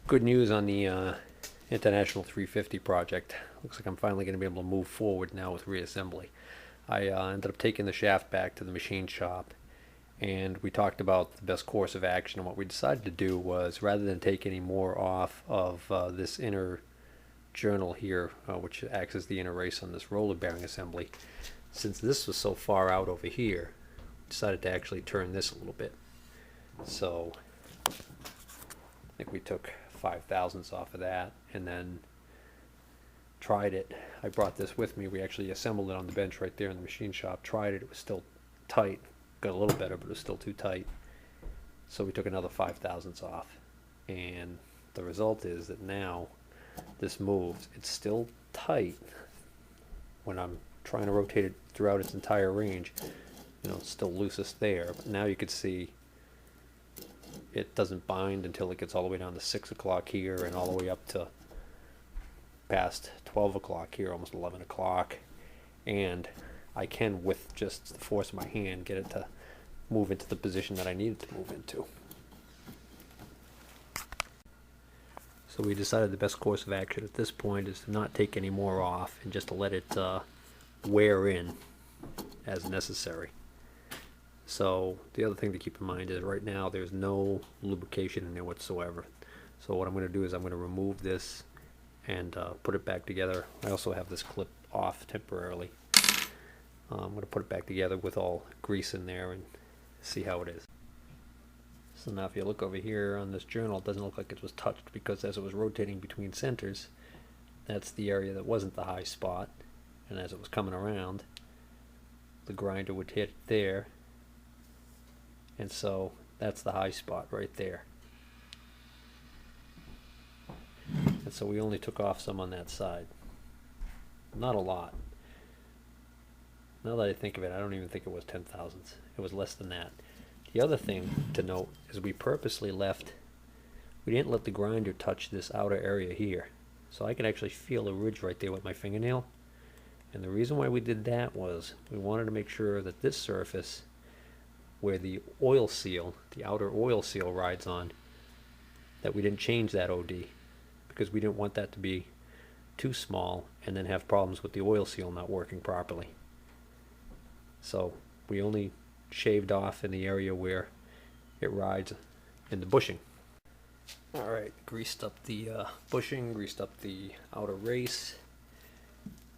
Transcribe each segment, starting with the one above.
Good news on the International 350 project. Looks like I'm finally going to be able to move forward now with reassembly. I ended up taking the shaft back to the machine shop, and we talked about the best course of action. And what we decided to do was, rather than take any more off of this inner journal here, which acts as the inner race on this roller bearing assembly, since this was so far out over here, we decided to actually turn this a little bit. So I think we took 5 thousandths off of that and then tried it. I brought this with me. We actually assembled it on the bench right there in the machine shop. Tried it. It was still tight. Got a little better, but it was still too tight. So we took another 5 thousandths off. And the result is that now this moves. It's still tight when I'm trying to rotate it throughout its entire range. You know, it's still loosest there. But now you can see it doesn't bind until it gets all the way down to 6 o'clock here and all the way up to past 12 o'clock here, almost 11 o'clock. And I can, with just the force of my hand, get it to move into the position that I need it to move into. So we decided the best course of action at this point is to not take any more off and just to let it wear in as necessary. So the other thing to keep in mind is right now there's no lubrication in there whatsoever. So what I'm going to do is I'm going to remove this and put it back together. I also have this clip off temporarily. I'm going to put it back together with all grease in there and see how it is. So now if you look over here on this journal, it doesn't look like it was touched, because as it was rotating between centers, that's the area that wasn't the high spot, and as it was coming around, the grinder would hit there, and so that's the high spot right there. And so we only took off some on that side. Not a lot. Now that I think of it, I don't even think it was 10 thousandths. It was less than that. The other thing to note is we purposely we didn't let the grinder touch this outer area here. So I could actually feel a ridge right there with my fingernail. And the reason why we did that was we wanted to make sure that this surface, where the oil seal, the outer oil seal rides on, that we didn't change that OD, because we didn't want that to be too small and then have problems with the oil seal not working properly. So we only shaved off in the area where it rides in the bushing. Alright, greased up the bushing, greased up the outer race,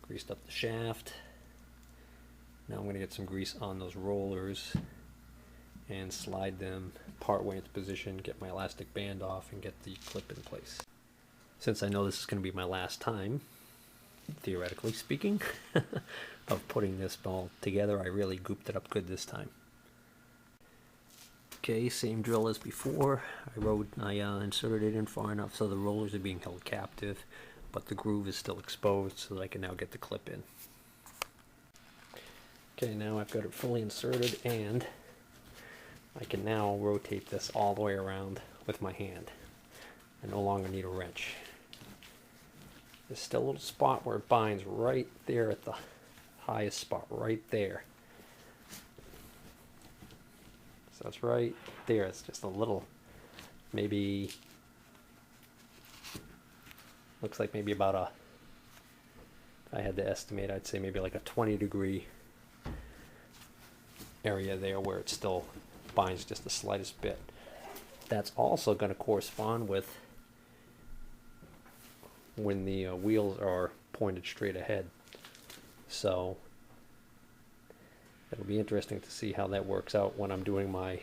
greased up the shaft. Now I'm going to get some grease on those rollers and slide them partway into position, get my elastic band off, and get the clip in place. Since I know this is going to be my last time, theoretically speaking, of putting this ball together, I really gooped it up good this time. Okay, same drill as before. I inserted it in far enough so the rollers are being held captive, but the groove is still exposed so that I can now get the clip in. Okay, now I've got it fully inserted, and I can now rotate this all the way around with my hand. I no longer need a wrench. There's still a little spot where it binds right there at the highest spot, right there. So it's right there. It's just a little, maybe, looks like maybe about a, if I had to estimate, I'd say maybe like a 20-degree area there where it still binds just the slightest bit. That's also going to correspond with when the wheels are pointed straight ahead. So it'll be interesting to see how that works out when I'm doing my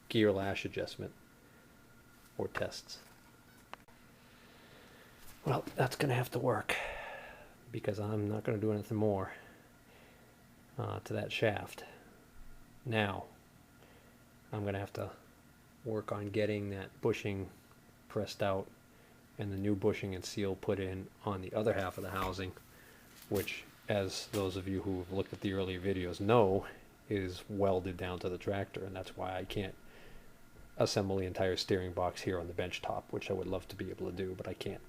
gear lash adjustment or tests. Well, that's going to have to work, because I'm not going to do anything more to that shaft. Now I'm going to have to work on getting that bushing pressed out and the new bushing and seal put in on the other half of the housing, which, as those of you who have looked at the earlier videos know, is welded down to the tractor, and that's why I can't assemble the entire steering box here on the bench top, which I would love to be able to do, but I can't.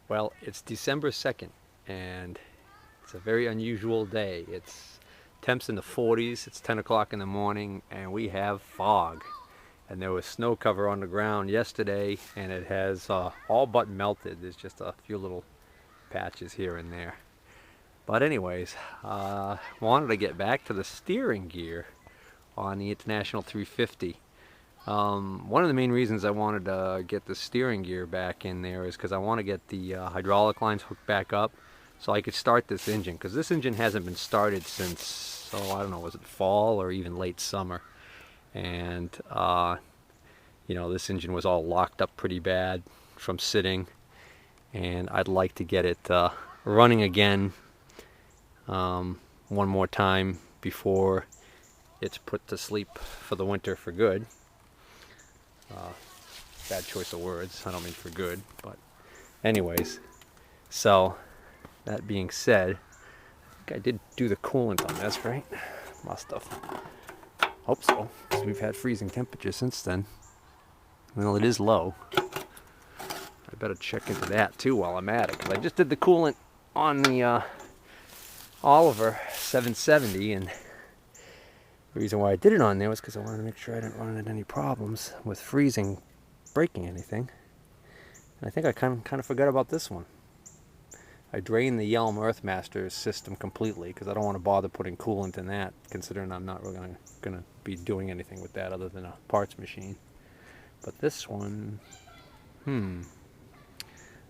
Well, it's December 2nd, and it's a very unusual day. It's temps in the 40s, it's 10 o'clock in the morning, and we have fog. and there was snow cover on the ground yesterday, and it has all but melted. There's just a few little patches here and there. But anyways, wanted to get back to the steering gear on the International 350. One of the main reasons I wanted to get the steering gear back in there is because I want to get the hydraulic lines hooked back up so I could start this engine, because this engine hasn't been started since, I don't know, was it fall or even late summer? And you know, this engine was all locked up pretty bad from sitting, and I'd like to get it running again one more time before it's put to sleep for the winter for good. Bad choice of words, I don't mean for good, but anyways, so that being said, I think I did do the coolant on this, right? Must have. Hope so, because we've had freezing temperatures since then. Well, it is low. I better check into that too while I'm at it, because I just did the coolant on the Oliver 770, and the reason why I did it on there was because I wanted to make sure I didn't run into any problems with freezing, breaking anything. And I think I kind of forgot about this one. I drained the Yelm Earthmasters system completely because I don't want to bother putting coolant in that, considering I'm not really going to be doing anything with that other than a parts machine. But this one,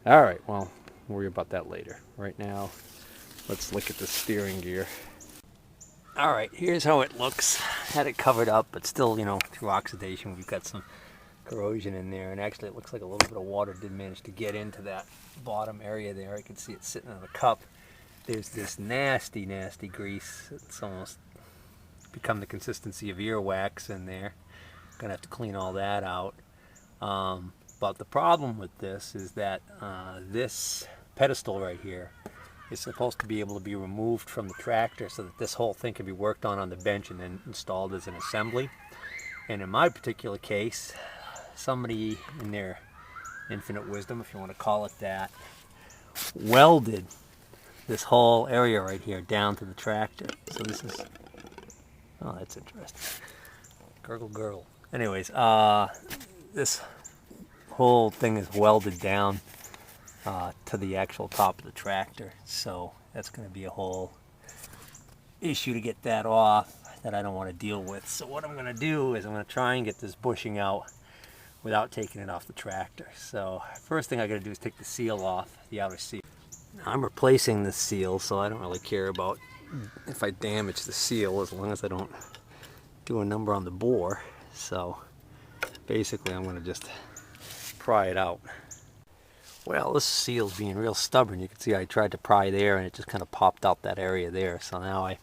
Alright, well, we'll worry about that later. Right now, let's look at the steering gear. Alright, here's how it looks. Had it covered up, but still, you know, through oxidation, we've got some corrosion in there. And actually, it looks like a little bit of water did manage to get into that bottom area there. I can see it sitting on a cup. There's this nasty, nasty grease. It's almost become the consistency of earwax in there. Gonna have to clean all that out. But the problem with this is that this pedestal right here is supposed to be able to be removed from the tractor so that this whole thing can be worked on the bench and then installed as an assembly. And in my particular case, somebody in their infinite wisdom, if you want to call it that, welded this whole area right here down to the tractor. So this is, oh, that's interesting. Gurgle gurgle. Anyways, this whole thing is welded down to the actual top of the tractor. So that's going to be a whole issue to get that off that I don't want to deal with. So what I'm going to do is I'm going to try and get this bushing out without taking it off the tractor. So first thing I got to do is take the seal off, the outer seal. Now, I'm replacing the seal, so I don't really care about if I damage the seal as long as I don't do a number on the bore. So basically I'm going to just pry it out. Well, this seal's being real stubborn. You can see I tried to pry there and it just kind of popped out that area there. So now I've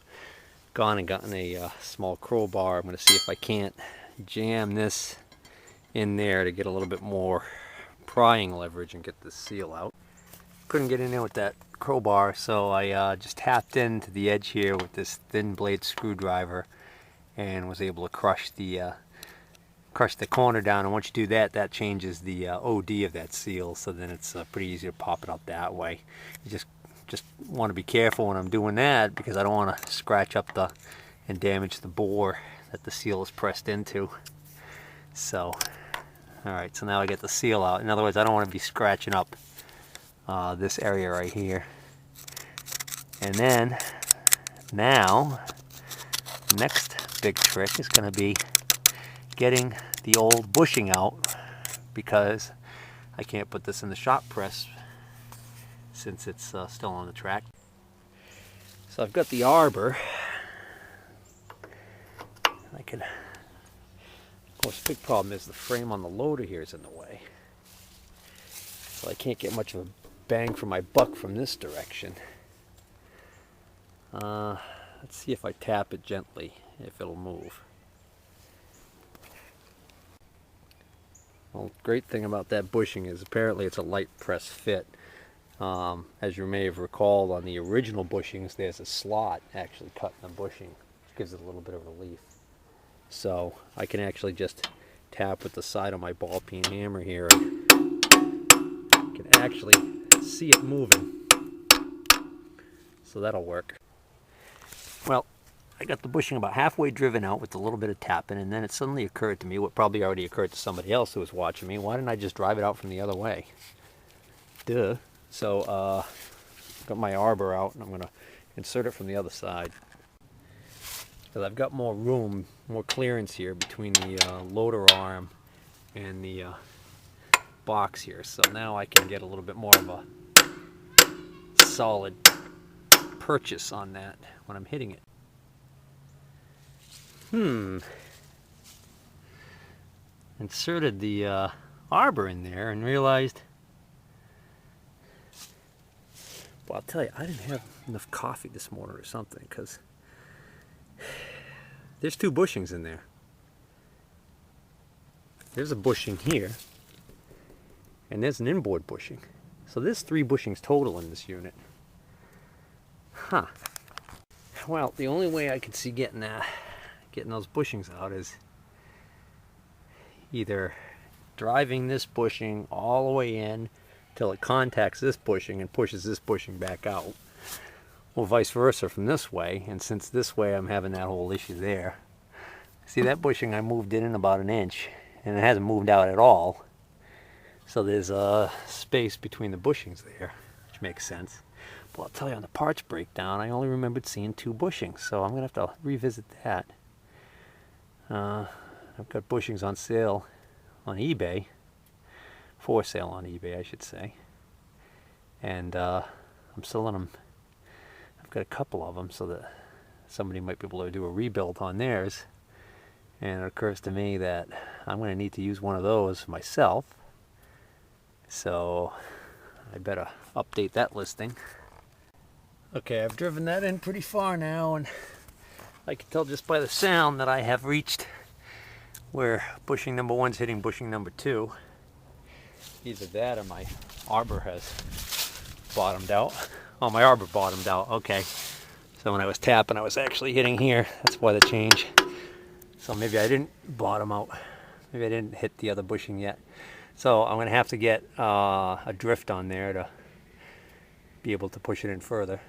gone and gotten a small crowbar. I'm going to see if I can't jam this in there to get a little bit more prying leverage and get this seal out. Couldn't get in there with that crowbar, so I just tapped into the edge here with this thin blade screwdriver and was able to crush the corner down. And once you do that, that changes the OD of that seal, so then it's pretty easy to pop it out that way. You just want to be careful when I'm doing that, because I don't want to scratch up and damage the bore that the seal is pressed into. So, alright, so now I get the seal out. In other words, I don't want to be scratching up this area right here. And then, now, next big trick is going to be getting the old bushing out, because I can't put this in the shop press since it's still on the track. So I've got the arbor. I can, of course, the big problem is the frame on the loader here is in the way. So I can't get much of a bang for my buck from this direction. Let's see if I tap it gently, if it'll move. Well, great thing about that bushing is apparently it's a light press fit. As you may have recalled, on the original bushings, there's a slot actually cut in the bushing, which gives it a little bit of relief. So I can actually just tap with the side of my ball peen hammer here, and can actually see it moving. So that'll work. Well, I got the bushing about halfway driven out with a little bit of tapping, and then it suddenly occurred to me, what probably already occurred to somebody else who was watching me, why didn't I just drive it out from the other way? Duh. So, got my arbor out, and I'm going to insert it from the other side. Because I've got more room, more clearance here between the loader arm and the box here. So now I can get a little bit more of a solid purchase on that when I'm hitting it. Inserted the arbor in there and realized, well, I'll tell you, I didn't have enough coffee this morning or something, because there's 2 bushings in there. There's a bushing here, and there's an inboard bushing. So there's 3 bushings total in this unit. Huh. Well, the only way I can see getting those bushings out is either driving this bushing all the way in till it contacts this bushing and pushes this bushing back out, or vice versa from this way. And since this way I'm having that whole issue there, see that bushing I moved in about 1 inch, and it hasn't moved out at all. So there's a space between the bushings there, which makes sense. But I'll tell you, on the parts breakdown, I only remembered seeing 2 bushings, so I'm gonna have to revisit that. I've got bushings on sale on eBay, for sale on eBay, I should say, and I'm selling them. I've got a couple of them so that somebody might be able to do a rebuild on theirs. And it occurs to me that I'm going to need to use one of those myself, so I better update that listing. Okay, I've driven that in pretty far now, and I can tell just by the sound that I have reached where bushing number 1's hitting bushing number 2. Either that or my arbor has bottomed out. Oh, my arbor bottomed out, okay. So when I was tapping, I was actually hitting here. That's why the change. So maybe I didn't bottom out. Maybe I didn't hit the other bushing yet. So I'm gonna have to get a drift on there to be able to push it in further.